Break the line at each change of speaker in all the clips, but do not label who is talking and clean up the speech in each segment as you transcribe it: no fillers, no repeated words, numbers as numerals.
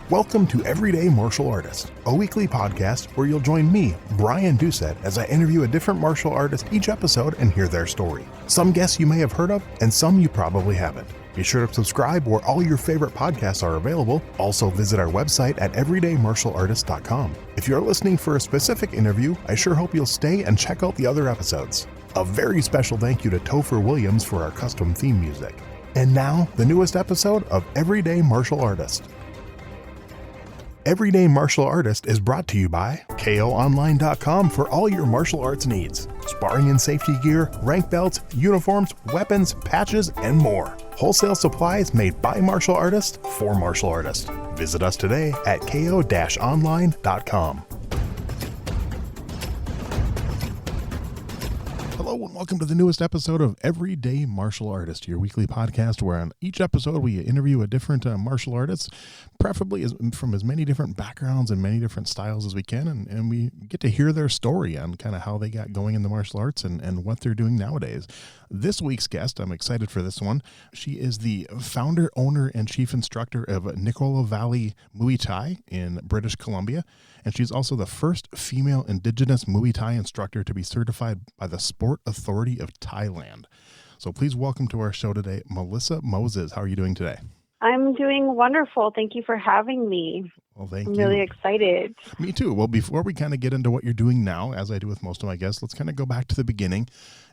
Welcome to Everyday Martial Artist, a weekly podcast where you'll join me, Brian Doucette, as I interview a different martial artist each episode and hear their story. Some guests you may have heard of, and some you probably haven't. Be sure to subscribe where all your favorite podcasts are available. Also visit our website at everydaymartialartist.com. If you're listening for a specific interview, I sure hope you'll stay and check out the other episodes. A very special thank you to Topher Williams for our custom theme music. And now, the newest episode of Everyday Martial Artist. Everyday Martial Artist is brought to you by KOOnline.com for all your martial arts needs. Sparring and safety gear, rank belts, uniforms, weapons, patches, and more. Wholesale supplies made by martial artists for martial artists. Visit us today at KO-online.com. Hello and welcome to the newest episode of Everyday Martial Artist, your weekly podcast where on each episode we interview a different martial artist, preferably from as many different backgrounds and many different styles as we can, and we get to hear their story on kind of how they got going in the martial arts and what they're doing nowadays. This week's guest, I'm excited for this one. She is the founder, owner, and chief instructor of Nicola Valley Muay Thai in British Columbia, and she's also the first female indigenous Muay Thai instructor to be certified by the Sport Authority of Thailand. So please welcome to our show today, Melissa Moses. How are you doing today?
I'm doing wonderful. Thank you for having me.
Well, thank you.
I'm really excited.
Me too. Well, before we kind of get into what you're doing now, as I do with most of my guests, let's kind of go back to the beginning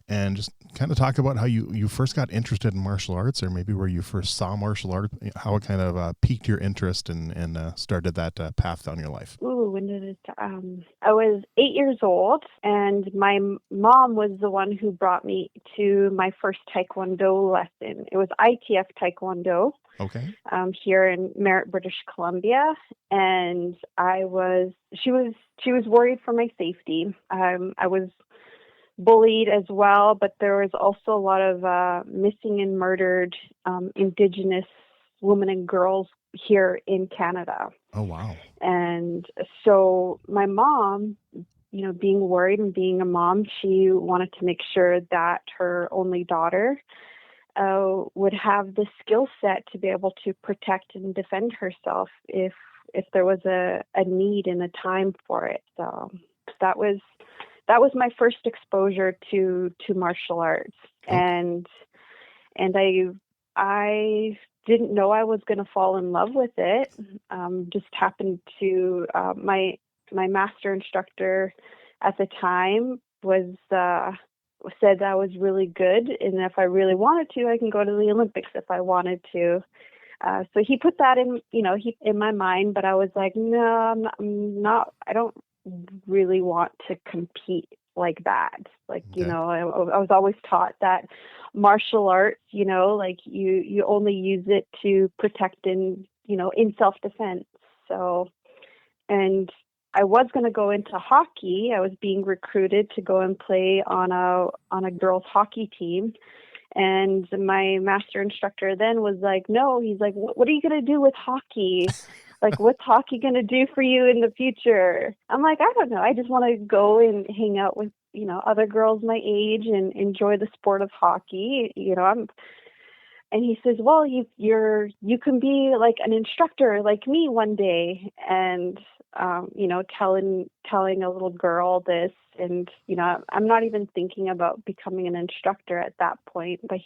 and just kind of talk about how you first got interested in martial arts, or maybe where you first saw martial arts, how it kind of piqued your interest and started that path down your life.
Ooh, when did it? I was 8 years old, and my mom was the one who brought me to my first Taekwondo lesson. It was ITF Taekwondo.
Okay.
Here in Merritt, British Columbia, and she was worried for my safety. I was bullied as well, but there was also a lot of missing and murdered indigenous women and girls here in Canada.
Oh, wow. And
so my mom, being worried and being a mom, she wanted to make sure that her only daughter would have the skill set to be able to protect and defend herself if there was a need and a time for it. So that was my first exposure to martial arts, and I didn't know I was going to fall in love with it. Just happened to my master instructor at the time said that I was really good, and if I really wanted to, I can go to the Olympics if I wanted to. So he put that in my mind, but I was like, no, I'm not. I don't really want to compete like that. Like,
okay.
I was always taught that martial arts, like you only use it to protect in self-defense. So, and I was going to go into hockey. I was being recruited to go and play on a girls hockey team. And my master instructor then was like, no, he's like, what are you going to do with hockey? Like, what's hockey going to do for you in the future? I'm like, I don't know. I just want to go and hang out with, other girls my age and enjoy the sport of hockey. And he says, well, you can be like an instructor like me one day. And, telling a little girl this, and, I'm not even thinking about becoming an instructor at that point, but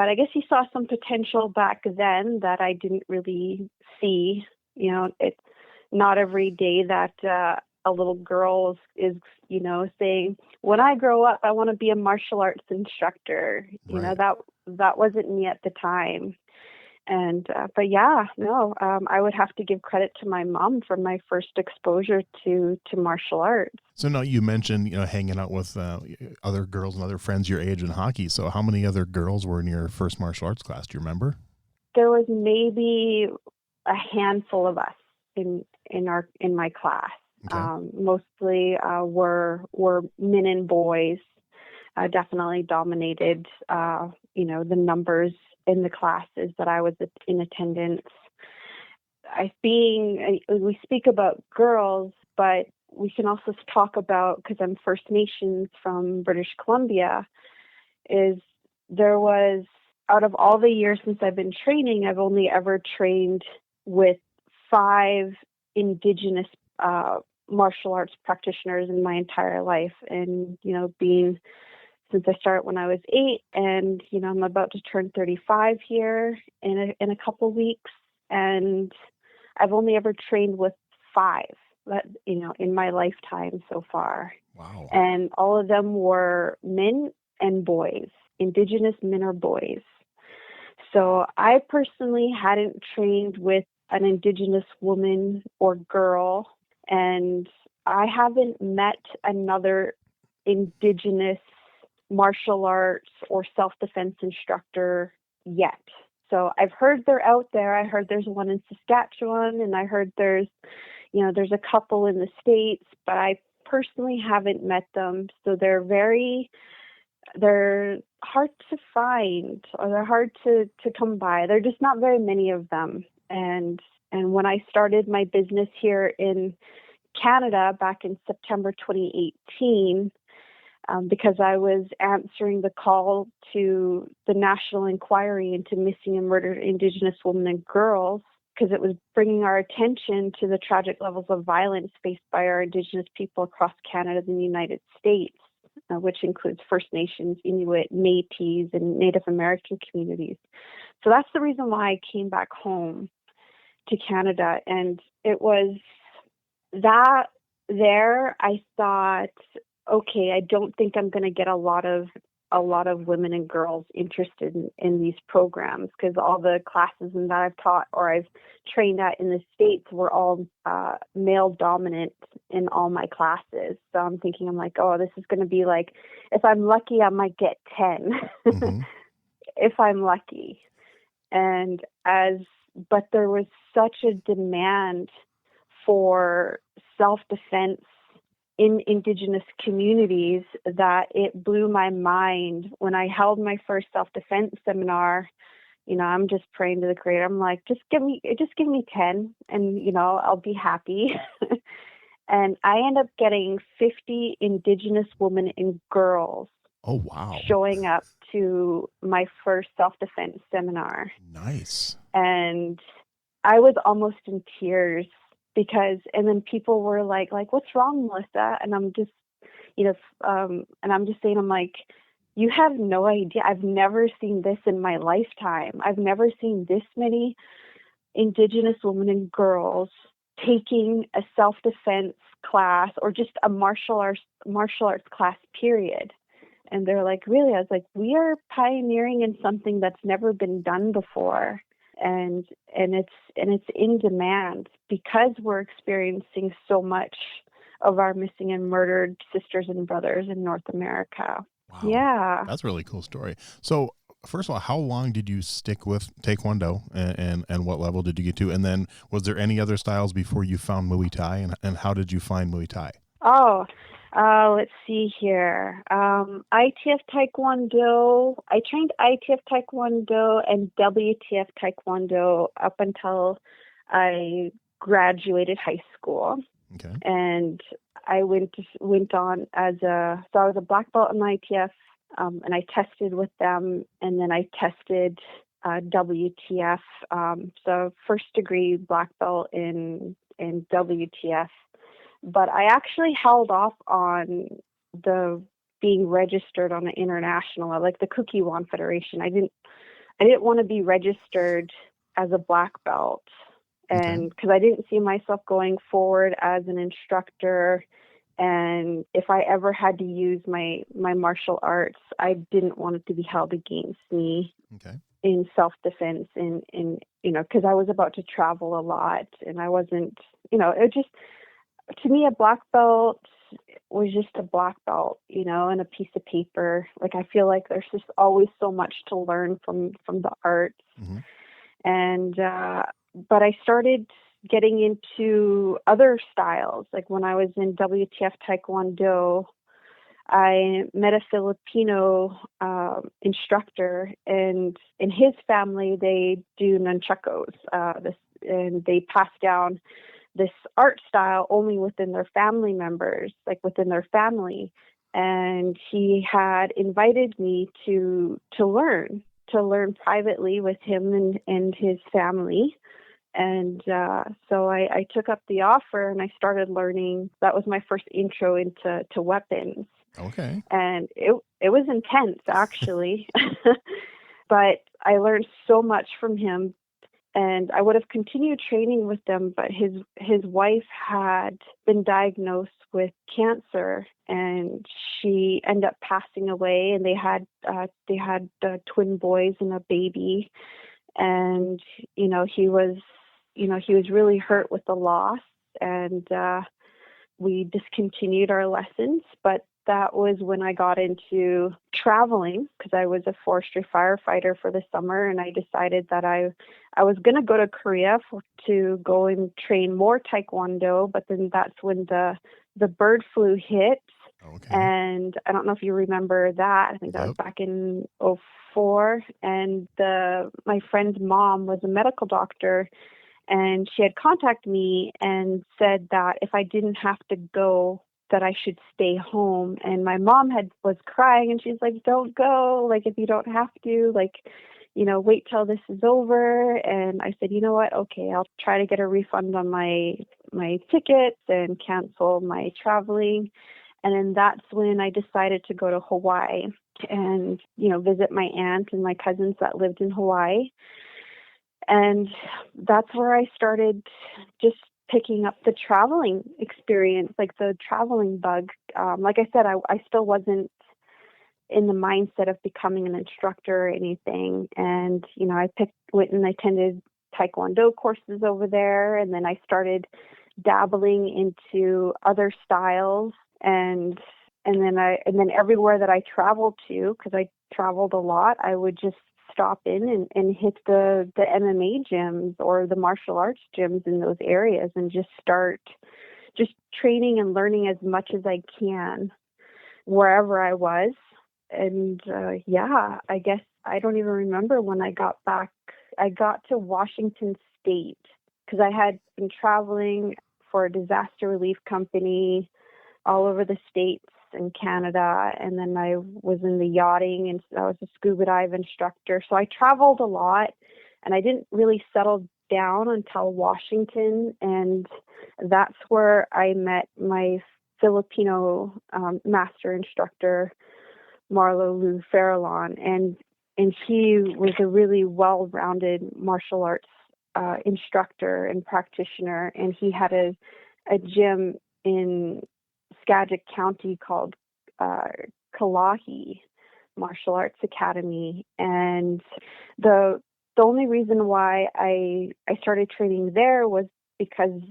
I guess he saw some potential back then that I didn't really see. It's not every day that a little girl is saying, when I grow up, I want to be a martial arts instructor.
Right.
That wasn't me at the time. And, I would have to give credit to my mom for my first exposure to martial arts.
So now you mentioned, hanging out with other girls and other friends your age in hockey. So how many other girls were in your first martial arts class? Do you remember?
There was maybe a handful of us in my class.
Okay.
Mostly were men and boys. Definitely dominated, the numbers in the classes that I was in attendance. We speak about girls, but we can also talk about, because I'm First Nations from British Columbia, is there was, out of all the years since I've been training, I've only ever trained with 5 indigenous martial arts practitioners in my entire life. And, since I started when I was 8, and, I'm about to turn 35 here in a couple weeks. And I've only ever trained with 5, in my lifetime so far.
Wow.
And all of them were men and boys, indigenous men or boys. So I personally hadn't trained with an indigenous woman or girl, and I haven't met another indigenous martial arts or self-defense instructor yet. So I've heard they're out there. I heard there's one in Saskatchewan, and I heard there's a couple in the States, but I personally haven't met them. So they're hard to find, or they're hard to come by. There are just not very many of them. And when I started my business here in Canada back in September 2018, because I was answering the call to the National Inquiry into Missing and Murdered Indigenous Women and Girls, because it was bringing our attention to the tragic levels of violence faced by our Indigenous people across Canada and the United States, which includes First Nations, Inuit, Métis, and Native American communities. So that's the reason why I came back home to Canada. And it was that there I thought, okay, I don't think I'm going to get a lot of women and girls interested in these programs, because all the classes that I've taught or I've trained at in the States were all male dominant in all my classes. So I'm like, oh, this is going to be like, if I'm lucky, I might get 10
Mm-hmm.
if I'm lucky. But there was such a demand for self-defense in Indigenous communities that it blew my mind. When I held my first self-defense seminar, I'm just praying to the Creator. I'm like, just give me 10, and I'll be happy. And I end up getting 50 Indigenous women and girls.
Oh, wow.
Showing up to my first self-defense seminar.
Nice.
And I was almost in tears, and then people were like, what's wrong, Melissa? And I'm just, and I'm just saying, I'm like, you have no idea. I've never seen this in my lifetime. I've never seen this many Indigenous women and girls taking a self-defense class or just a martial arts class, period. And they're like, really? I was like, we are pioneering in something that's never been done before. And it's in demand because we're experiencing so much of our missing and murdered sisters and brothers in North America.
Wow.
Yeah.
That's a really cool story. So first of all, how long did you stick with Taekwondo, and what level did you get to? And then was there any other styles before you found Muay Thai, and how did you find Muay Thai?
Let's see here. ITF Taekwondo. I trained ITF Taekwondo and WTF Taekwondo up until I graduated high school.
Okay.
And I went on I was a black belt in ITF, and I tested with them, and then I tested WTF. So first degree black belt in WTF. But I actually held off on the being registered on the international, like the Kukiwon Federation. I didn't want to be registered as a black belt, and because I didn't see myself going forward as an instructor. And if I ever had to use my martial arts, I didn't want it to be held against me in self-defense, in because I was about to travel a lot, and I wasn't, it just, to me, a black belt was just a black belt, and a piece of paper. Like, I feel like there's just always so much to learn from the arts.
Mm-hmm.
And, but I started getting into other styles. Like when I was in WTF Taekwondo, I met a Filipino instructor, and in his family, they do nunchakos, and they pass down this art style only within their family members, like within their family. And he had invited me to learn privately with him and his family. And so I took up the offer and I started learning. That was my first intro into weapons.
Okay.
And it was intense, actually. But I learned so much from him. And I would have continued training with them, but his wife had been diagnosed with cancer, and she ended up passing away. And they had twin boys and a baby. And he was really hurt with the loss, and we discontinued our lessons. But that was when I got into traveling, because I was a forestry firefighter for the summer, and I decided that I was going to go to Korea to go and train more Taekwondo. But then that's when the bird flu hit.
Okay.
And I don't know if you remember that. I think that was back in '04. And my friend's mom was a medical doctor, and she had contacted me and said that if I didn't have to go, that I should stay home. And my mom was crying, and she's like, "Don't go. Like, if you don't have to, wait till this is over." And I said, "You know what? Okay, I'll try to get a refund on my tickets and cancel my traveling." And then that's when I decided to go to Hawaii and, visit my aunt and my cousins that lived in Hawaii. And that's where I started just picking up the traveling experience, like the traveling bug. Like I said, I still wasn't in the mindset of becoming an instructor or anything. And, I went and attended Taekwondo courses over there. And then I started dabbling into other styles. And then everywhere that I traveled to, because I traveled a lot, I would just stop in and hit the MMA gyms or the martial arts gyms in those areas and just start just training and learning as much as I can wherever I was. And I guess I don't even remember when I got back. I got to Washington State because I had been traveling for a disaster relief company all over the States and Canada. And then I was in the yachting, and I was a scuba dive instructor. So I traveled a lot, and I didn't really settle down until Washington. And that's where I met my Filipino master instructor, Marlo Lou Farallon. And he was a really well-rounded martial arts instructor and practitioner. And he had a gym in Skagit County called Kalahi Martial Arts Academy. And the only reason why I started training there was because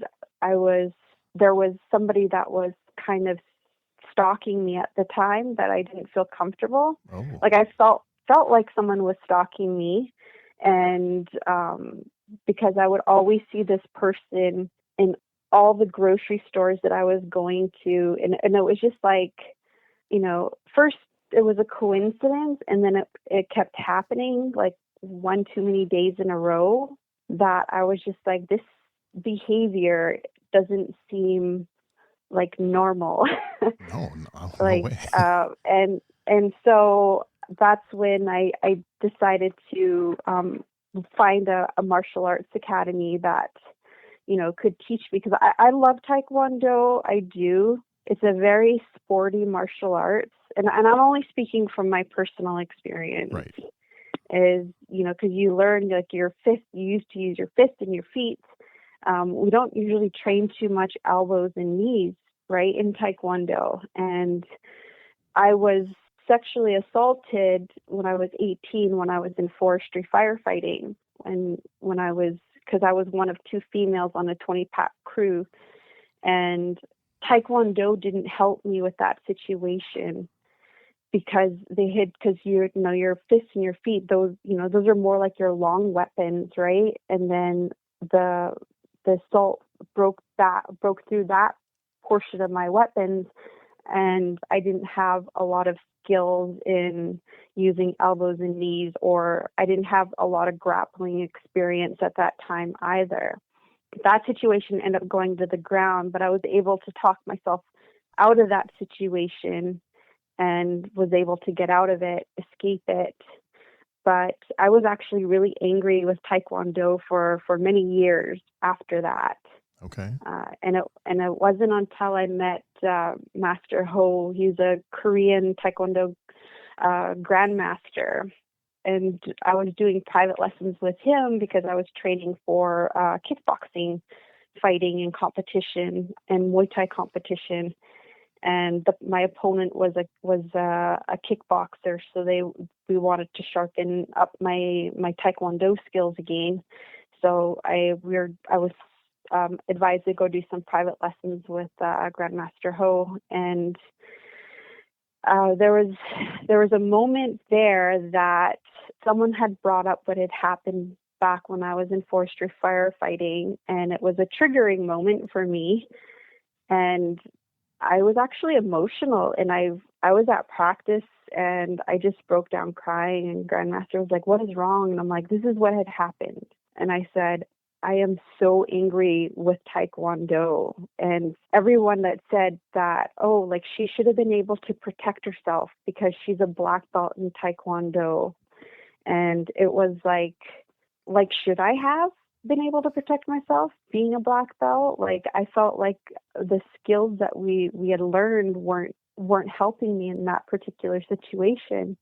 there was somebody that was kind of stalking me at the time that I didn't feel comfortable.
Oh.
Like I felt like someone was stalking me. And because I would always see this person in all the grocery stores that I was going to. And it was just like, first it was a coincidence, and then it kept happening like one too many days in a row, that I was just like, this behavior doesn't seem like normal.
No
like,
way.
and so that's when I decided to find a martial arts academy that, could teach me, because I love Taekwondo. I do. It's a very sporty martial arts. And I'm only speaking from my personal experience.
Right.
Is, because you learn like your fist, you used to use your fist and your feet. We don't usually train too much elbows and knees, right, in Taekwondo. And I was sexually assaulted when I was 18, when I was in forestry firefighting. And because I was one of two females on a 20-pack crew. And Taekwondo didn't help me with that situation, because your fists and your feet, those are more like your long weapons, right? And then the assault broke through that portion of my weapons, and I didn't have a lot of skills in using elbows and knees, or I didn't have a lot of grappling experience at that time either. That situation ended up going to the ground, but I was able to talk myself out of that situation and was able to get out of it, escape it. but I was actually really angry with Taekwondo for many years after that.
Okay.
And it wasn't until I met Master Ho. He's a Korean Taekwondo grandmaster, and I was doing private lessons with him because I was training for kickboxing, fighting, and competition, and Muay Thai competition. And my opponent was a kickboxer, so we wanted to sharpen up my Taekwondo skills again. So I was advised to go do some private lessons with Grandmaster Ho, and there was a moment there that someone had brought up what had happened back when I was in forestry firefighting, and it was a triggering moment for me. And I was actually emotional, and I was at practice, and I just broke down crying, and Grandmaster was like, "What is wrong?" And I'm like, "This is what had happened." And I said, "I am so angry with Taekwondo." And everyone that said that, oh, like she should have been able to protect herself because she's a black belt in Taekwondo. And it was like, should I have been able to protect myself being a black belt? Like, I felt like the skills that we had learned weren't helping me in that particular situation.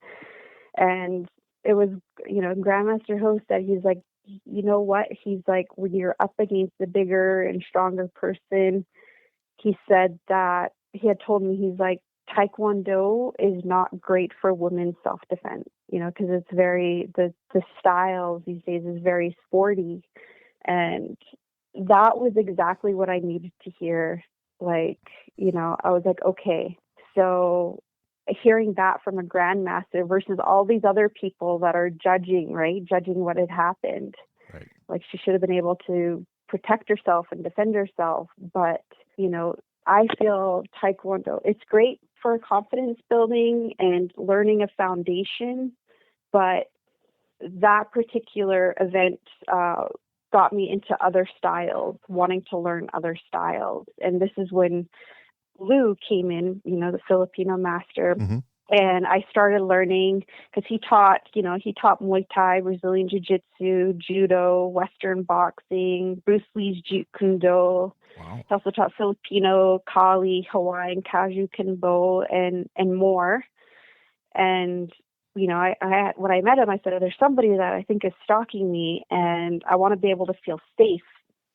And it was, Grandmaster Ho said, he's like, "You know what?" He's like, "When you're up against a bigger and stronger person," he said that he had told me, he's like, "Taekwondo is not great for women's self-defense, because it's the styles these days is very sporty." And that was exactly what I needed to hear. Like, I was like, okay, so hearing that from a grandmaster versus all these other people that are judging what had happened.
Right.
Like, she should have been able to protect herself and defend herself. But, I feel Taekwondo, it's great for confidence building and learning a foundation. But that particular event got me into other styles, wanting to learn other styles. And this is when Lou came in, the Filipino master.
Mm-hmm.
And I started learning because he taught Muay Thai, Brazilian Jiu-Jitsu, Judo, Western boxing, Bruce Lee's Jeet Kune Do.
Wow.
He also taught Filipino, Kali, Hawaiian, Kaju Kenbo, and more. And when I met him, I said, "There's somebody that I think is stalking me, and I want to be able to feel safe,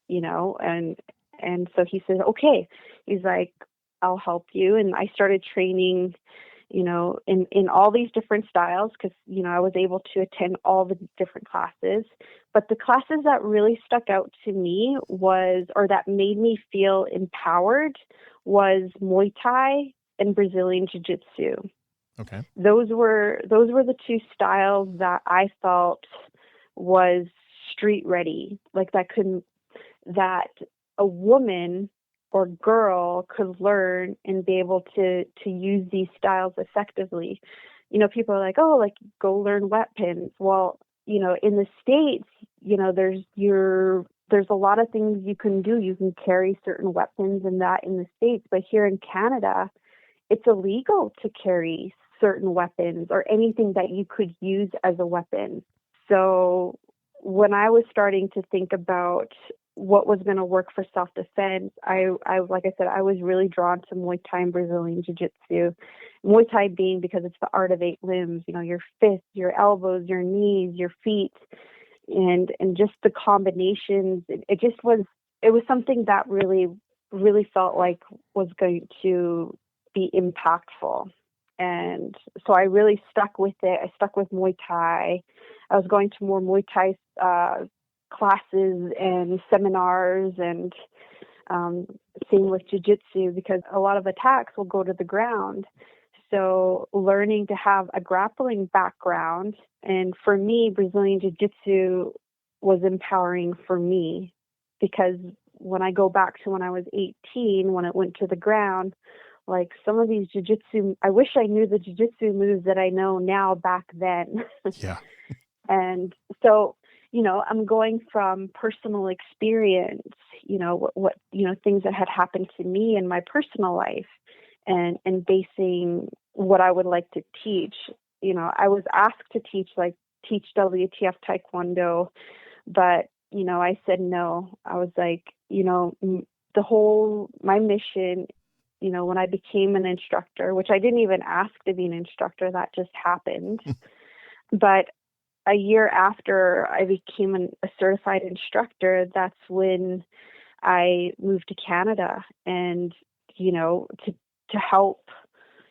And so he said, "Okay." He's like, "I'll help you." And I started training, in all these different styles because, I was able to attend all the different classes. But the classes that really stuck out to me that made me feel empowered was Muay Thai and Brazilian Jiu-Jitsu.
Okay.
Those were the two styles that I felt was street ready, like that a woman or girl could learn and be able to use these styles effectively. People are like, "Oh, like go learn weapons." Well, in the States, there's a lot of things you can do. You can carry certain weapons and that in the States, but here in Canada, it's illegal to carry certain weapons or anything that you could use as a weapon. So when I was starting to think about what was going to work for self-defense, I like I said, I was really drawn to Muay Thai and Brazilian Jiu-Jitsu. Muay Thai being because it's the art of 8 limbs, your fists, your elbows, your knees, your feet, and just the combinations. It was something that really, really felt like was going to be impactful. And so I really stuck with it. I stuck with Muay Thai. I was going to more Muay Thai classes and seminars, and same with Jiu-Jitsu, because a lot of attacks will go to the ground. So learning to have a grappling background, and for me, Brazilian Jiu-Jitsu was empowering for me, because when I go back to when I was 18, when it went to the ground, like some of these Jiu-Jitsu, I wish I knew the Jiu-Jitsu moves that I know now back then.
Yeah.
And so, I'm going from personal experience, what things that had happened to me in my personal life, and basing what I would like to teach. I was asked to teach teach WTF Taekwondo. But, I said no. I was like, my mission, when I became an instructor, which I didn't even ask to be an instructor, that just happened. But a year after I became a certified instructor, that's when I moved to Canada and, to help,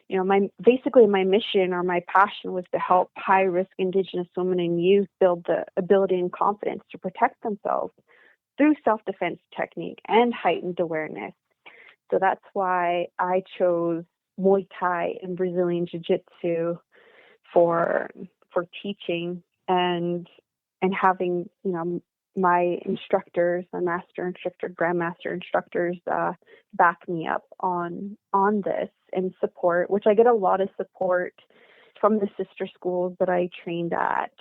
my mission or my passion was to help high risk Indigenous women and youth build the ability and confidence to protect themselves through self-defense technique and heightened awareness. So that's why I chose Muay Thai and Brazilian Jiu-Jitsu for teaching and having, my instructors, my master instructor, grandmaster instructors, back me up on this and support, which I get a lot of support from the sister schools that I trained at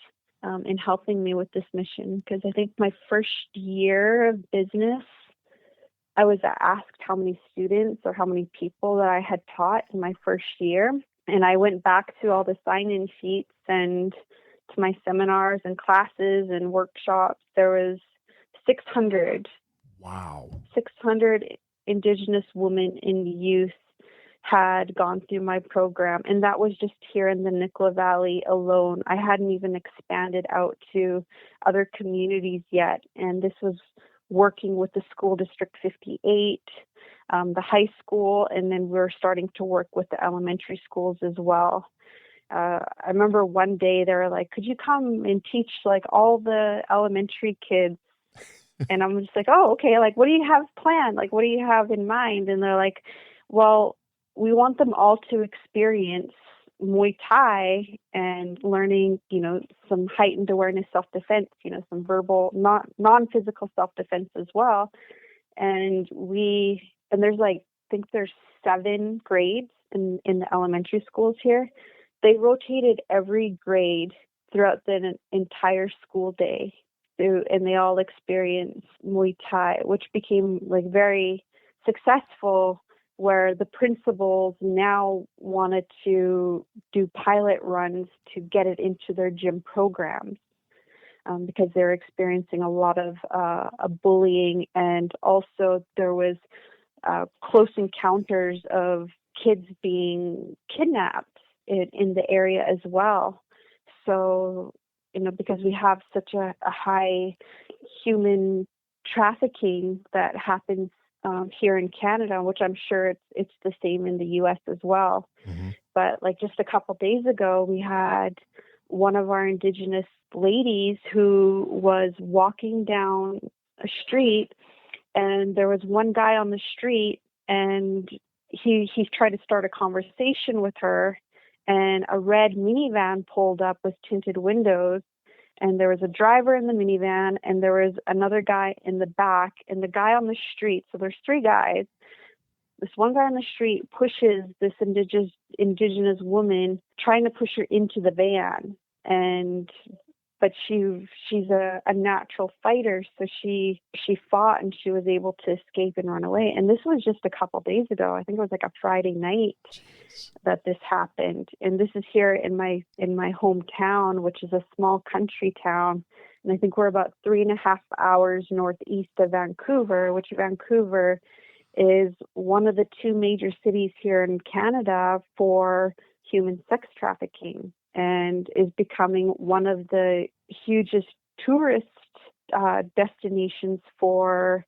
in helping me with this mission. Because I think my first year of business, I was asked how many students or how many people that I had taught in my first year. And I went back to all the sign-in sheets and to my seminars and classes and workshops. There was 600.
Wow.
600 Indigenous women and youth had gone through my program. And that was just here in the Nicola Valley alone. I hadn't even expanded out to other communities yet. And this was working with the school district 58, the high school, and then we were starting to work with the elementary schools as well. I remember one day they were like, could you come and teach like all the elementary kids? And I'm just like, oh, okay. Like, what do you have planned? Like, what do you have in mind? And they're like, well, we want them all to experience Muay Thai and learning, some heightened awareness, self-defense, some verbal, non-physical self-defense as well. And there's I think there's 7 grades in the elementary schools here. They rotated every grade throughout the entire school day. And they all experienced Muay Thai, which became very successful, where the principals now wanted to do pilot runs to get it into their gym programs because they're experiencing a lot of bullying. And also there was close encounters of kids being kidnapped in the area as well. So, because we have such a high human trafficking that happens here in Canada, which I'm sure it's the same in the U.S. as well.
Mm-hmm.
But just a couple of days ago, we had one of our Indigenous ladies who was walking down a street, and there was one guy on the street, and he tried to start a conversation with her, and a red minivan pulled up with tinted windows, and there was a driver in the minivan, and there was another guy in the back, and the guy on the street, so there's 3 guys. This one guy on the street pushes this indigenous woman, trying to push her into the van. But she's a natural fighter, so she fought, and she was able to escape and run away. And this was just a couple days ago. I think it was a Friday night.
Jeez.
That this happened. And this is here in my hometown, which is a small country town. And I think we're about 3.5 hours northeast of Vancouver, which Vancouver is one of the 2 major cities here in Canada for human sex trafficking, and is becoming one of the hugest tourist destinations for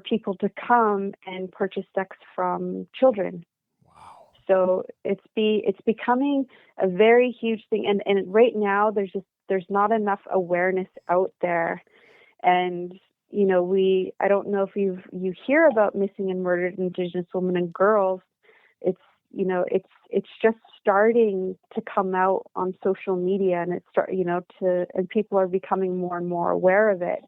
people to come and purchase sex from children.
Wow.
So it's becoming a very huge thing, and right now there's not enough awareness out there. And I don't know if you hear about missing and murdered Indigenous women and girls. It's just starting to come out on social media, and and people are becoming more and more aware of it.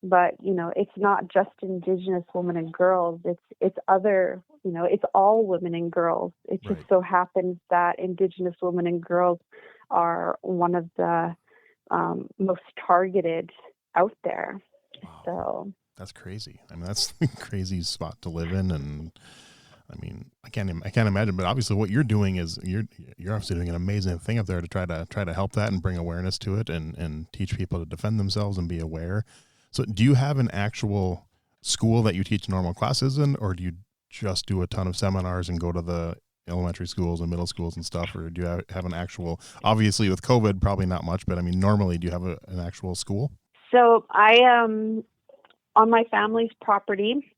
But it's not just Indigenous women and girls. It's other. It's all women and girls. It just so happens that Indigenous women and girls are one of the most targeted out there.
Wow.
So
That's crazy. I mean, that's a crazy spot to live in, and I mean, I can't imagine, but obviously what you're doing is you're obviously doing an amazing thing up there to try to help that and bring awareness to it and teach people to defend themselves and be aware. So do you have an actual school that you teach normal classes in, or do you just do a ton of seminars and go to the elementary schools and middle schools and stuff, or do you have an actual, obviously with COVID, probably not much, but I mean, normally do you have an actual school?
So I on my family's property,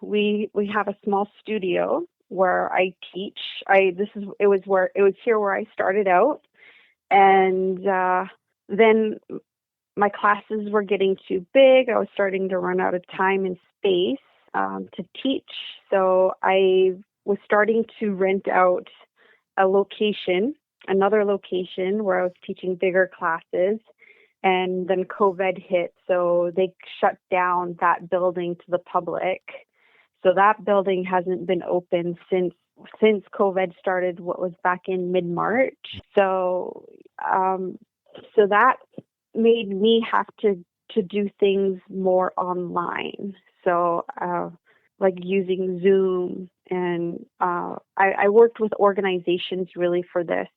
we have a small studio where I teach. It was here where I started out, and then my classes were getting too big. I was starting to run out of time and space to teach. So I was starting to rent out another location where I was teaching bigger classes. And then COVID hit, so they shut down that building to the public. So that building hasn't been open since COVID started, what was back in mid-March. So that made me have to do things more online. So like using Zoom, and I worked with organizations really for this.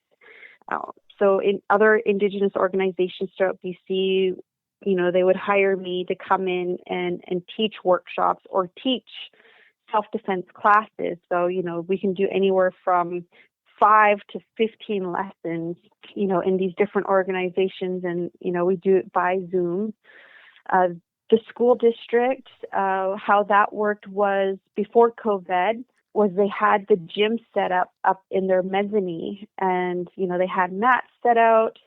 So in other indigenous organizations throughout BC, they would hire me to come in and teach workshops or teach self-defense classes. So, we can do anywhere from 5 to 15 lessons, in these different organizations, and, we do it by Zoom. The school district, how that worked was before COVID, was they had the gym set up in their mezzanine, and they had mats set out.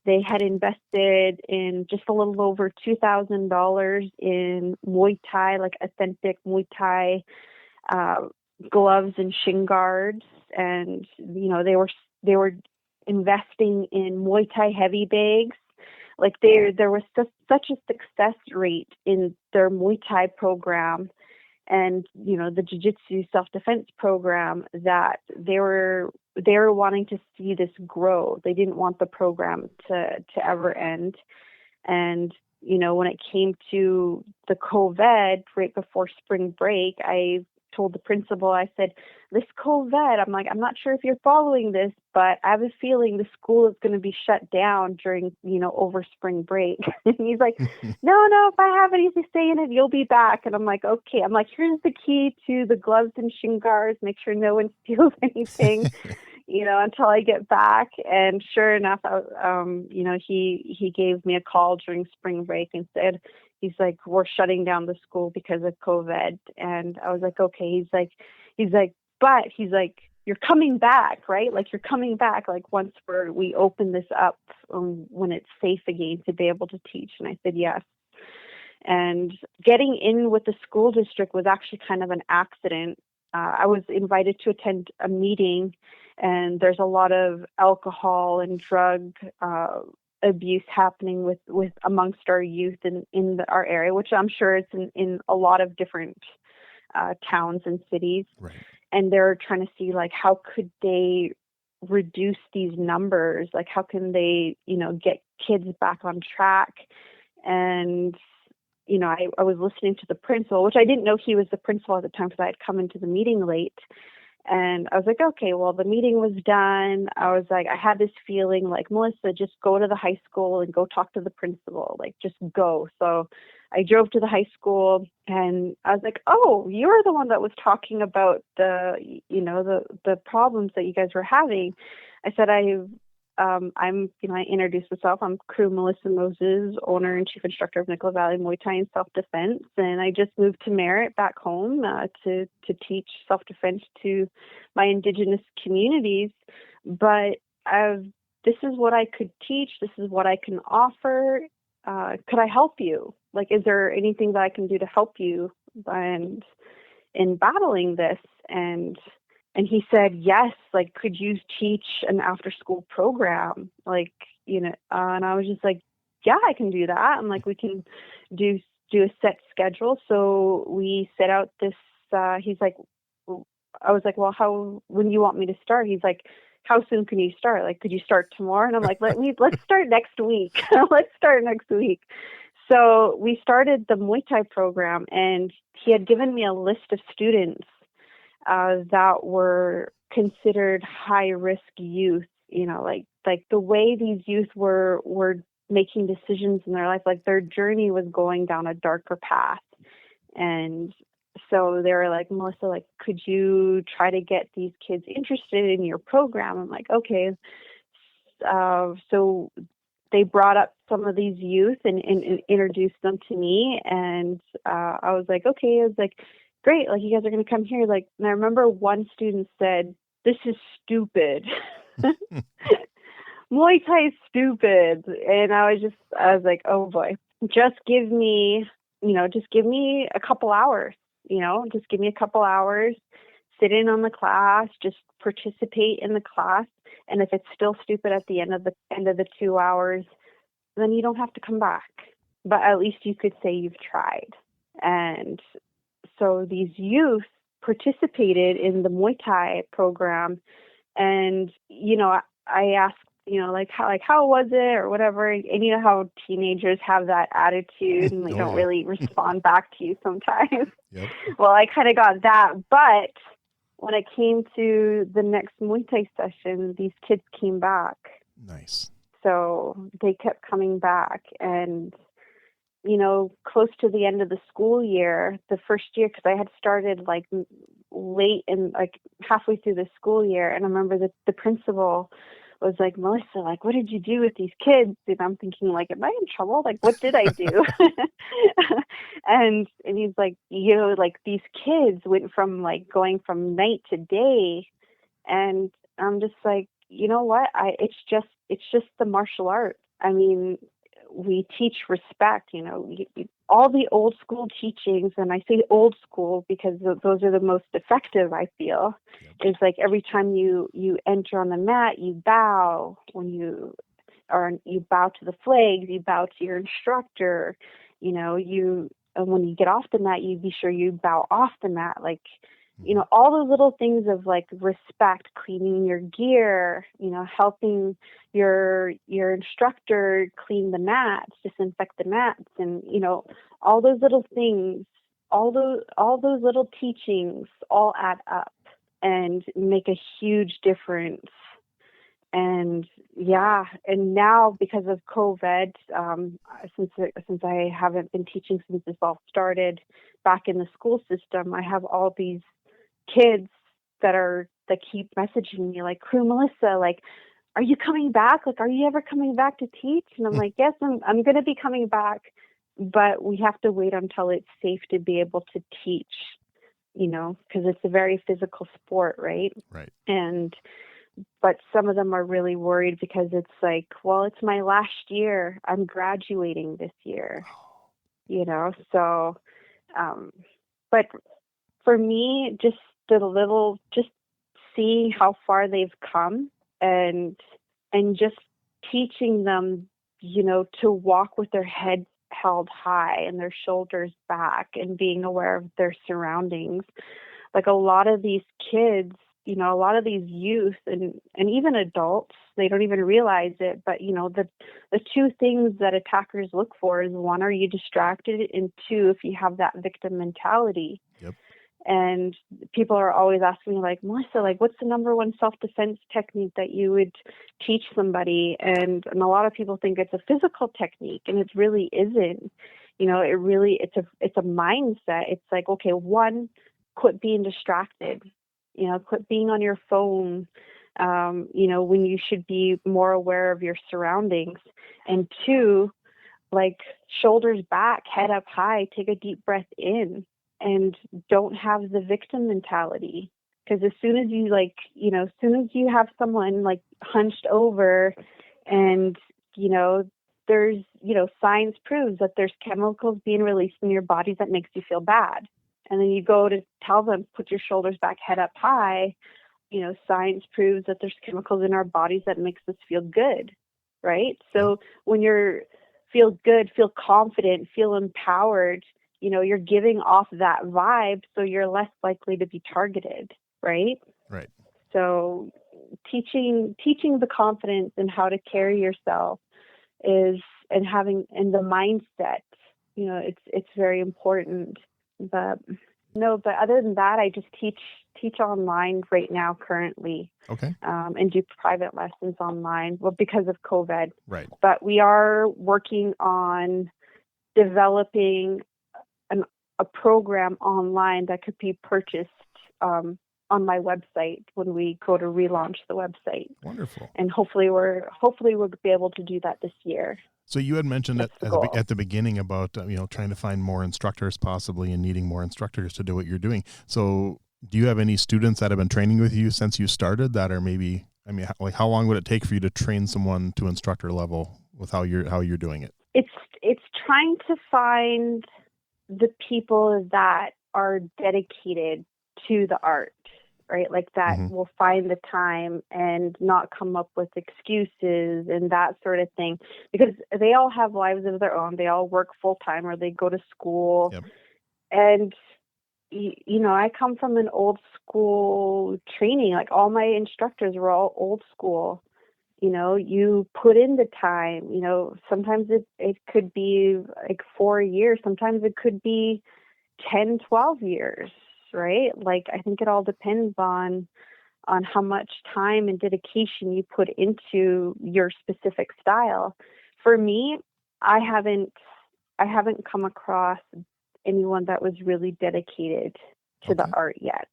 They had invested in just a little over $2,000 in Muay Thai, like authentic Muay Thai gloves and shin guards, and they were investing in Muay Thai heavy bags. Like there was such a success rate in their Muay Thai program and the jiu-jitsu self-defense program that they were wanting to see this grow. They didn't want the program to ever end. And when it came to the COVID right before spring break, I told the principal, I said, this COVID, I'm not sure if you're following this, but I have a feeling the school is going to be shut down during, over spring break. And he's like, no, if I have anything to say in it, you'll be back. And I'm like, okay. I'm like, here's the key to the gloves and shin guards. Make sure no one steals anything, until I get back. And sure enough, he gave me a call during spring break and said, he's like, we're shutting down the school because of COVID. And I was like, okay. He's like, you're coming back, right? Like, you're coming back, like, once we open this up, when it's safe again to be able to teach. And I said, yes. And getting in with the school district was actually kind of an accident. I was invited to attend a meeting, and there's a lot of alcohol and drug abuse happening with amongst our youth in our area, which I'm sure it's in a lot of different towns and cities.
Right.
And they're trying to see, like, how could they reduce these numbers? Like, how can they, get kids back on track? And, I was listening to the principal, which I didn't know he was the principal at the time because I had come into the meeting late. And I was like, okay, well, the meeting was done. I was like, I had this feeling like, Melissa, just go to the high school and go talk to the principal, like, just go. So I drove to the high school, and I was like, oh, you're the one that was talking about the problems that you guys were having. I said, I introduced myself. I'm Crew Melissa Moses, owner and chief instructor of Nicola Valley Muay Thai and self-defense. And I just moved to Merritt back home to teach self-defense to my indigenous communities. But this is what I could teach. This is what I can offer. Could I help you? Like, is there anything that I can do to help you and in battling this? And he said, yes, like, could you teach an after school program? Like, and I was just like, yeah, I can do that. I'm like, we can do a set schedule. So we set out this, he's like, I was like, well, when do you want me to start? He's like, how soon can you start? Like, could you start tomorrow? And I'm like, let's start next week. Let's start next week. So we started the Muay Thai program, and he had given me a list of students that were considered high risk youth, like the way these youth were making decisions in their life, like their journey was going down a darker path. And so they were like, Melissa, like, could you try to get these kids interested in your program? I'm like, okay. So they brought up some of these youth and introduced them to me. And I was like, okay. I was like, great. Like, you guys are going to come here. Like, and I remember one student said, this is stupid. Muay Thai is stupid. And I was like, oh boy, just give me a couple hours, just give me a couple hours, sit in on the class, just participate in the class. And if it's still stupid at the end of the 2 hours, then you don't have to come back. But at least you could say you've tried. And so these youth participated in the Muay Thai program. And, I asked, how was it or whatever. And you know how teenagers have that attitude and they don't really respond back to you sometimes.
Yep.
Well, I kind of got that. But when it came to the next Muay Thai session, these kids came back.
Nice.
So they kept coming back. And, close to the end of the school year, the first year, because I had started like late and like halfway through the school year. And I remember that the principal was like, Melissa, like, what did you do with these kids? And I'm thinking, like, am I in trouble? Like, what did I do? and he's like, like these kids went from like going from night to day. And I'm just like, you know what? It's just the martial art. I mean, we teach respect, all the old school teachings, and I say old school because those are the most effective, I feel, is like every time you enter on the mat, you bow. When you bow to the flags, you bow to your instructor, and when you get off the mat, you be sure you bow off the mat, like, all those little things of like respect, cleaning your gear, helping your instructor clean the mats, disinfect the mats, and, all those little things, all those little teachings all add up and make a huge difference. And and now because of COVID, since I haven't been teaching since this all started back in the school system, I have all these kids that keep messaging me like, Crew Melissa, like, are you coming back? Like, are you ever coming back to teach? And I'm like, yes, I'm going to be coming back, but we have to wait until it's safe to be able to teach, because it's a very physical sport, right?
Right.
But some of them are really worried because it's like, well, it's my last year. I'm graduating this year, so, but for me, just seeing how far they've come and just teaching them, to walk with their head held high and their shoulders back and being aware of their surroundings. Like a lot of these kids, a lot of these youth and even adults, they don't even realize it, but the two things that attackers look for is, one, are you distracted? And two, if you have that victim mentality.
Yep.
And people are always asking me like, Melissa, like, what's the number one self-defense technique that you would teach somebody? And a lot of people think it's a physical technique, and it really isn't. It's a mindset. It's like, okay, one, quit being distracted. Quit being on your phone, when you should be more aware of your surroundings. And two, like, shoulders back, head up high, take a deep breath in, and don't have the victim mentality. Because as soon as you have someone like hunched over and, there's, science proves that there's chemicals being released in your body that makes you feel bad. And then you go to tell them, put your shoulders back, head up high. Science proves that there's chemicals in our bodies that makes us feel good, right? So when you're feel good, feel confident, feel empowered, you're giving off that vibe, so you're less likely to be targeted, right?
Right.
So teaching the confidence and how to carry yourself and the mindset, it's very important. But other than that, I just teach teach online right now currently.
Okay.
And do private lessons online, well, because of COVID.
Right.
But we are working on developing a program online that could be purchased on my website when we go to relaunch the website.
Wonderful.
And hopefully we'll be able to do that this year.
So you had mentioned at the beginning about trying to find more instructors possibly and needing more instructors to do what you're doing. So do you have any students that have been training with you since you started that are maybe, like how long would it take for you to train someone to instructor level with how you're doing it?
It's trying to find the people that are dedicated to the art, right? Like that will find the time and not come up with excuses and that sort of thing, because they all have lives of their own. They all work full time or they go to school.
Yep.
And, I come from an old school training. Like all my instructors were all old school. You put in the time, sometimes it could be like 4 years. Sometimes it could be 10, 12 years, right? Like, I think it all depends on how much time and dedication you put into your specific style. For me, I haven't come across anyone that was really dedicated to the art yet.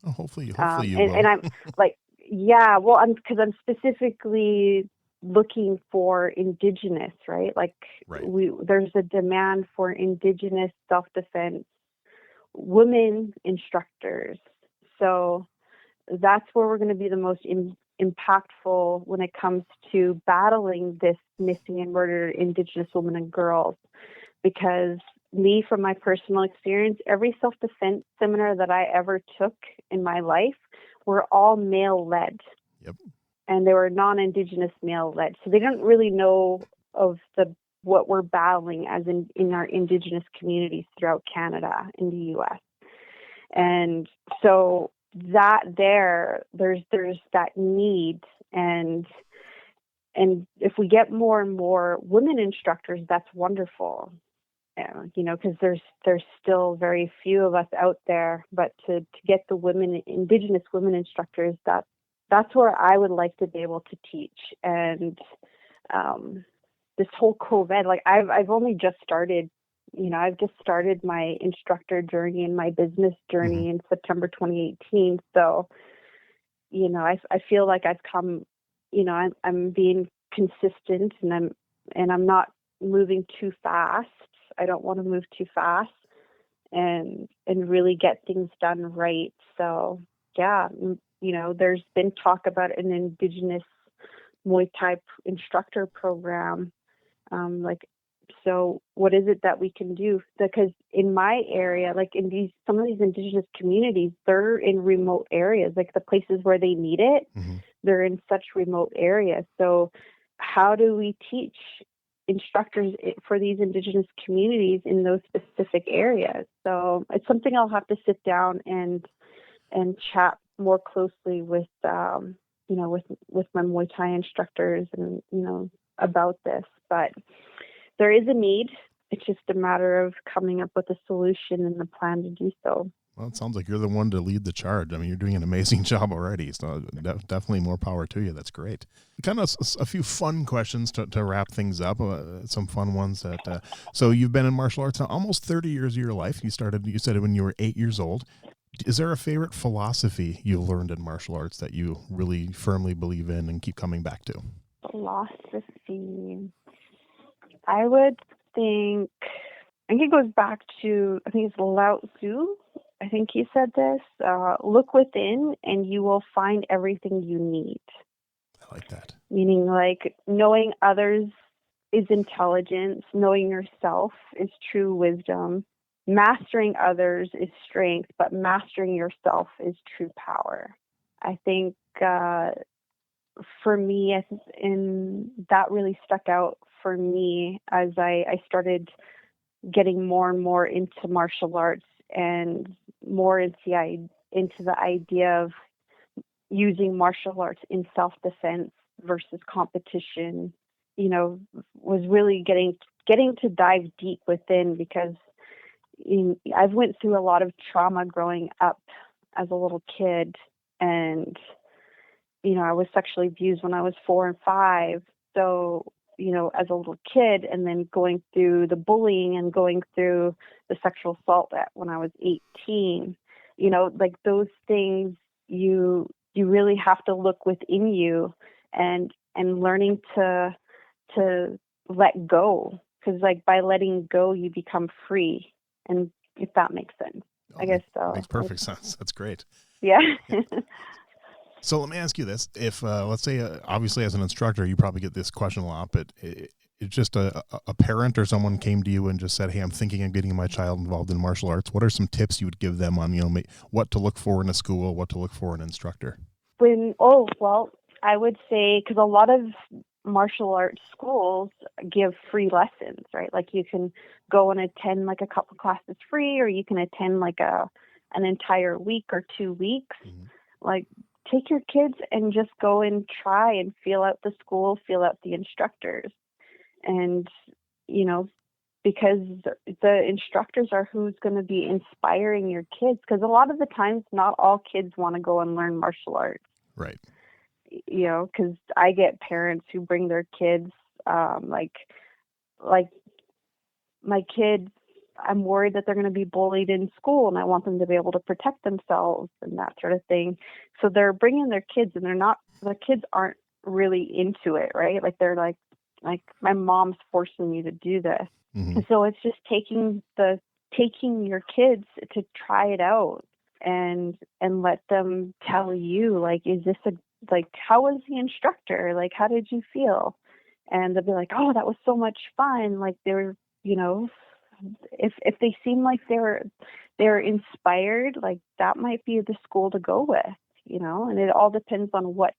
Oh, hopefully you will.
And I'm like, yeah, well, because I'm specifically looking for indigenous, right? Like,
right.
There's a demand for indigenous self-defense women instructors. So that's where we're going to be the most impactful when it comes to battling this missing and murdered indigenous women and girls. Because me, from my personal experience, every self-defense seminar that I ever took in my life were all male-led.
Yep.
And they were non-indigenous male-led. So they don't really know of what we're battling as in our indigenous communities throughout Canada, in the U.S. And so there's that need, and if we get more and more women instructors, that's wonderful. Because there's still very few of us out there, but to get the indigenous women instructors, that's where I would like to be able to teach. And this whole COVID, like I've only just started, I've just started my instructor journey and my business journey in September 2018. So, I feel like I've come, I'm being consistent, and I'm not moving too fast. I don't want to move too fast and really get things done right. So yeah, there's been talk about an indigenous Muay Thai instructor program. So what is it that we can do? Because in my area, like in some of these indigenous communities, they're in remote areas, like the places where they need it, they're in such remote areas. So how do we teach instructors for these indigenous communities in those specific areas? So it's something I'll have to sit down and chat more closely with with my Muay Thai instructors and about this. But there is a need. It's just a matter of coming up with a solution and a plan to do so.
Well, it sounds like you're the one to lead the charge. I mean, you're doing an amazing job already. So definitely more power to you. That's great. Kind of a few fun questions to wrap things up. Some fun ones that. So you've been in martial arts now almost 30 years of your life. You said it when you were 8 years old. Is there a favorite philosophy you learned in martial arts that you really firmly believe in and keep coming back to?
Philosophy. I think it goes back to, I think it's Lao Tzu. I think he said this, look within and you will find everything you need.
I like that.
Meaning, like, knowing others is intelligence, knowing yourself is true wisdom, mastering others is strength, but mastering yourself is true power. I think for me, and that really stuck out for me as I started getting more and more into martial arts and more into the idea of using martial arts in self-defense versus competition, was really getting to dive deep within, because I've went through a lot of trauma growing up as a little kid, and I was sexually abused when I was 4 and 5. So, as a little kid, and then going through the bullying and going through the sexual assault when I was 18, like those things, you really have to look within you and learning to let go, because like by letting go, you become free. And if that makes sense, I guess so.
Makes perfect sense. That's great.
Yeah.
So let me ask you this. If, let's say, obviously as an instructor, you probably get this question a lot, but it's just a parent or someone came to you and just said, hey, I'm thinking of getting my child involved in martial arts. What are some tips you would give them on, what to look for in a school, what to look for in an instructor?
I would say, because a lot of martial arts schools give free lessons, right? Like you can go and attend like a couple classes free, or you can attend like an entire week or 2 weeks. Mm-hmm. Like, take your kids and just go and try and feel out the school, feel out the instructors. And, because the instructors are who's going to be inspiring your kids. Because a lot of the times, not all kids want to go and learn martial arts.
Right.
Because I get parents who bring their kids, like my kids, I'm worried that they're going to be bullied in school, and I want them to be able to protect themselves and that sort of thing. So they're bringing their kids, and the kids aren't really into it, right? Like they're like my mom's forcing me to do this. Mm-hmm. And so it's just taking your kids to try it out and let them tell you, like, is this how was the instructor? Like, how did you feel? And they'll be like, oh, that was so much fun. Like they were, if they seem like they're inspired, like that might be the school to go with, and it all depends on what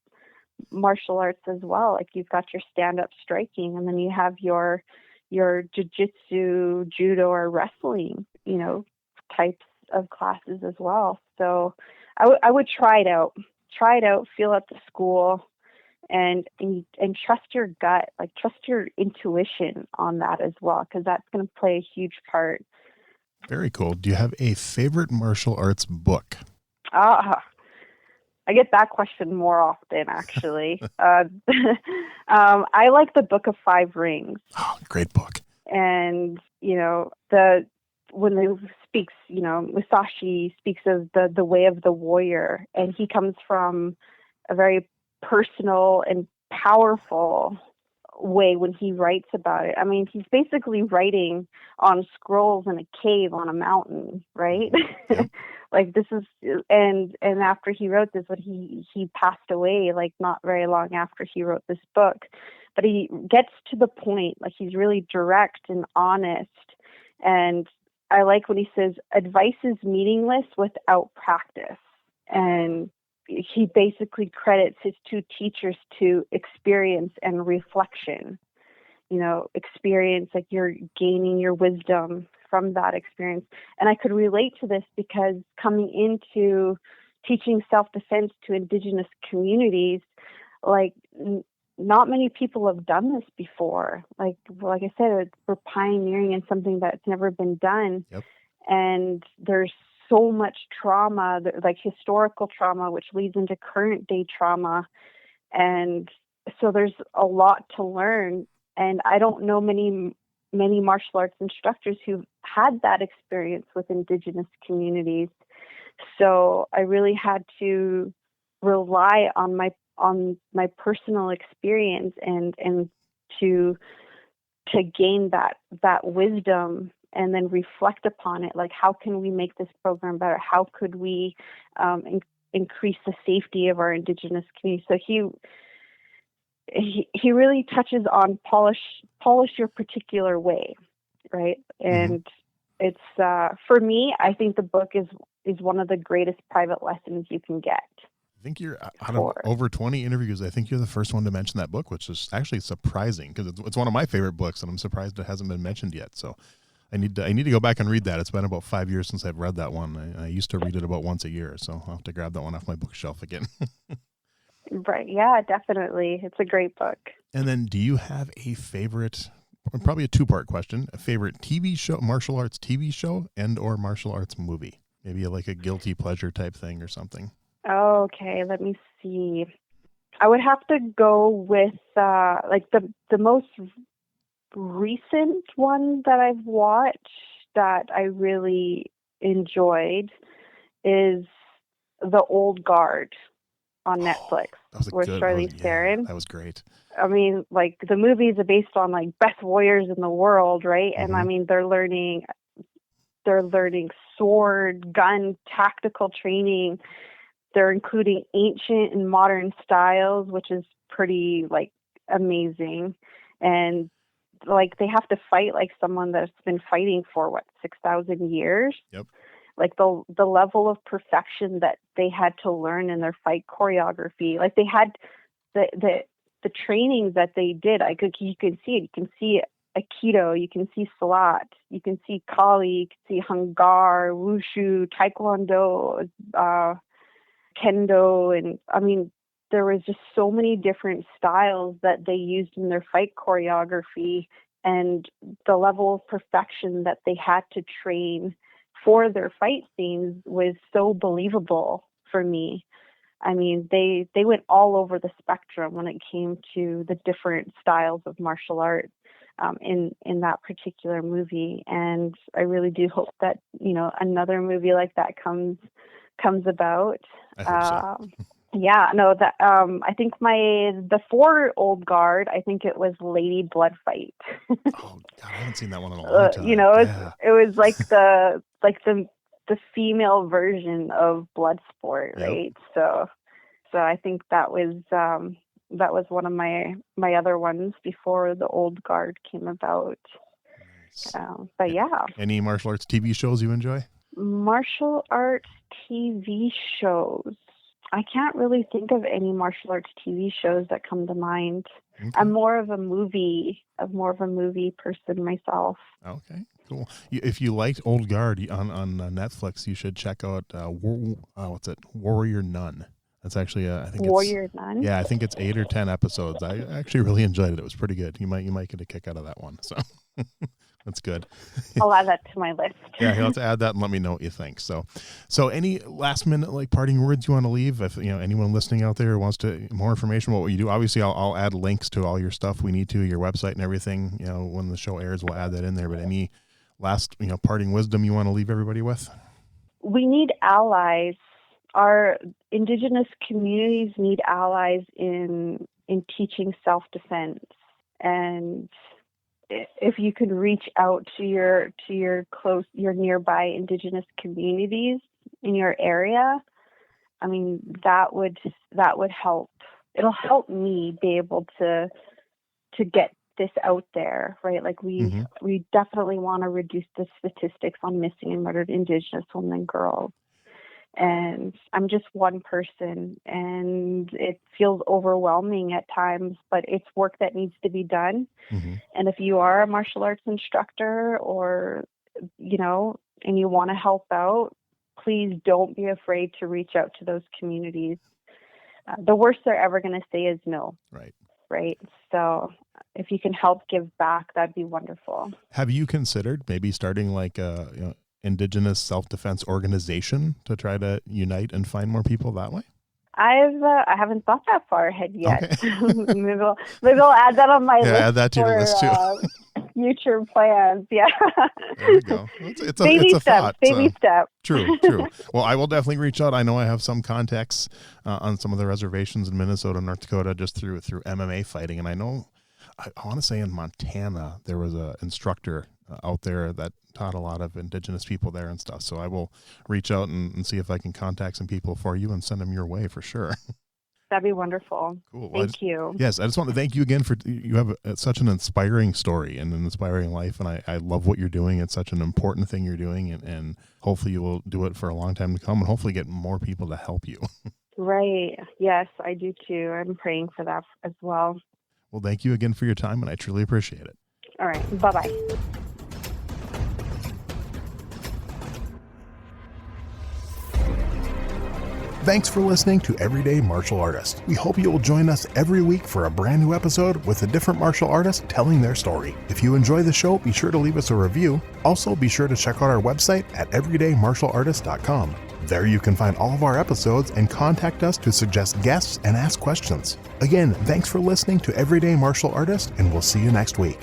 martial arts as well. Like you've got your stand-up striking, and then you have your jiu-jitsu, judo, or wrestling, types of classes as well. So I would try it out, feel out the school, and trust your gut, like trust your intuition on that as well, because that's going to play a huge part.
Very cool. Do you have a favorite martial arts book?
I get that question more often, actually. I like the Book of Five Rings.
Oh, great book.
And, when it speaks, Musashi speaks of the way of the warrior, and he comes from a very personal and powerful way when he writes about it. I mean, he's basically writing on scrolls in a cave on a mountain, right? Yep. Like this is, and after he wrote this, but he passed away like not very long after he wrote this book. But he gets to the point, like he's really direct and honest. And I like when he says, advice is meaningless without practice. And he basically credits his two teachers to experience and reflection. Experience, like you're gaining your wisdom from that experience. And I could relate to this because coming into teaching self-defense to indigenous communities, like not many people have done this before. Like I said, we're pioneering in something that's never been done.
Yep.
And there's so much trauma, like historical trauma, which leads into current day trauma. And so there's a lot to learn. And I don't know many martial arts instructors who've had that experience with indigenous communities. So I really had to rely on my personal experience and to gain that wisdom and then reflect upon it. Like, how can we make this program better? How could we increase the safety of our indigenous community? So he really touches on polish your particular way, right? And it's for me, I think the book is one of the greatest private lessons you can get.
I think you're out of over 20 interviews. I think you're the first one to mention that book, which is actually surprising because it's one of my favorite books, and I'm surprised it hasn't been mentioned yet. So I need to go back and read that. It's been about 5 years since I've read that one. I used to read it about once a year, so I'll have to grab that one off my bookshelf again.
Right. Yeah, definitely. It's a great book.
And then do you have a favorite, probably a two-part question, a favorite TV show, martial arts TV show and or martial arts movie? Maybe like a guilty pleasure type thing or something.
Okay, let me see. I would have to go with like the most recent one that I've watched that I really enjoyed is The Old Guard on Netflix
That was a
with
good.
Charlize Theron.
That was great.
I mean, like the movies are based on like best warriors in the world, right? And I mean, they're learning sword, gun, tactical training. They're including ancient and modern styles, which is pretty like amazing. And like they have to fight like someone that's been fighting for 6,000 years.
Yep.
Like the level of perfection that they had to learn in their fight choreography. Like they had the trainings that they did. You can see it. You can see Aikido, you can see Salat, you can see Kali, you can see Hangar, Wushu, Taekwondo, Kendo, and I mean, there was just so many different styles that they used in their fight choreography, and the level of perfection that they had to train for their fight scenes was so believable for me. I mean, they went all over the spectrum when it came to the different styles of martial art in that particular movie. And I really do hope that, another movie like that comes about.
I hope so.
Yeah, no, that I think before Old Guard, I think it was Lady Blood Fight.
Oh God, I haven't seen that one in a long time.
It was like the female version of Bloodsport, right? So I think that was one of my other ones before the Old Guard came about.
Nice.
But yeah.
Any martial arts TV shows you enjoy?
Martial arts TV shows. I can't really think of any martial arts TV shows that come to mind. Okay. I'm more of a movie person myself.
Okay, cool. If you liked Old Guard on Netflix, you should check out Warrior Nun. That's actually I think
Warrior Nun.
Yeah, I think it's 8 or 10 episodes. I actually really enjoyed it. It was pretty good. You might get a kick out of that one. So that's good.
I'll add that to my list.
Yeah, you'll have to add that and let me know what you think. So any last minute like parting words you want to leave? If anyone listening out there wants more information about what you do, obviously I'll add links to all your stuff we need to, your website and everything. When the show airs, we'll add that in there. But any last parting wisdom you want to leave everybody with? We
need allies. Our indigenous communities need allies in teaching self-defense, and if you could reach out to your nearby indigenous communities in your area, I mean that would help. It'll help me be able to get this out there, right? Like we definitely want to reduce the statistics on missing and murdered indigenous women and girls. And I'm just one person, and it feels overwhelming at times, but it's work that needs to be done. And if you are a martial arts instructor or, and you want to help out, please don't be afraid to reach out to those communities. The worst they're ever going to say is no. Right. So if you can help give back, that'd be wonderful.
Have you considered maybe starting like indigenous self-defense organization to try to unite and find more people that way?
I haven't thought that far ahead yet. Okay. maybe I'll add that on my list.
Add that to your list too.
Future plans. Yeah.
There we go. It's a thought.
Baby step.
True. Well, I will definitely reach out. I know I have some contacts on some of the reservations in Minnesota, North Dakota, just through MMA fighting, and I know I want to say in Montana there was an instructor out there that taught a lot of indigenous people there and stuff. So I will reach out and see if I can contact some people for you and send them your way for sure.
That'd be wonderful.
Cool.
Thank you.
Yes, I just want to thank you again you have such an inspiring story and an inspiring life, and I love what you're doing. It's such an important thing you're doing, and hopefully you will do it for a long time to come and hopefully get more people to help you.
Right. Yes, I do too. I'm praying for that as well.
Well, thank you again for your time, and I truly appreciate it.
All right. Bye-bye.
Thanks for listening to Everyday Martial Artist. We hope you will join us every week for a brand new episode with a different martial artist telling their story. If you enjoy the show, be sure to leave us a review. Also, be sure to check out our website at everydaymartialartist.com. There you can find all of our episodes and contact us to suggest guests and ask questions. Again, thanks for listening to Everyday Martial Artist, and we'll see you next week.